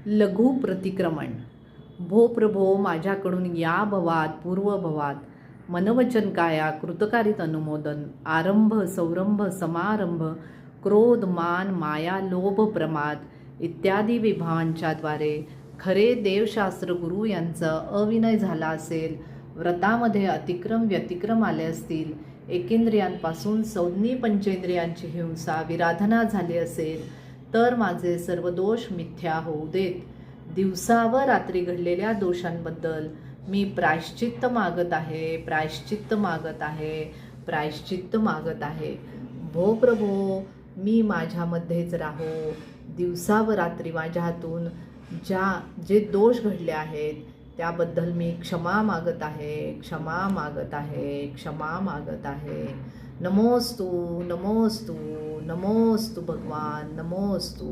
लघु प्रतिक्रमण. भो प्रभो माझ्याकडून या भवात पूर्वभवात मनवचन काया कृतकारित अनुमोदन आरंभ सौरंभ समारंभ क्रोध मान माया लोभ प्रमाद इत्यादी विभावांच्या द्वारे खरे देवशास्त्र गुरु यांचा अविनय झाला असेल, व्रतामध्ये अतिक्रम व्यतिक्रम आले असतील, एकेंद्रियांपासून संज्ञी पंचेंद्रियांची हिंसा विराधना झाली असेल, तर माझे सर्व दोष मिथ्या होऊ देत. दिवसा व रात्री घडलेल्या दोषांबद्दल मी प्रायश्चित्त मागत आहे, प्रायश्चित्त मागत आहे, प्रायश्चित्त मागत आहे. भो प्रभो मी माझ्यामध्येच राहो. दिवसा व रात्री माझ्या हातून जे दोष घडले आहेत त्याबद्दल मी क्षमा मागत आहे, क्षमा मागत आहे, क्षमा मागत आहे. नमोस्तु नमोस्तु नमोस्तु भगवान, नमोस्तु.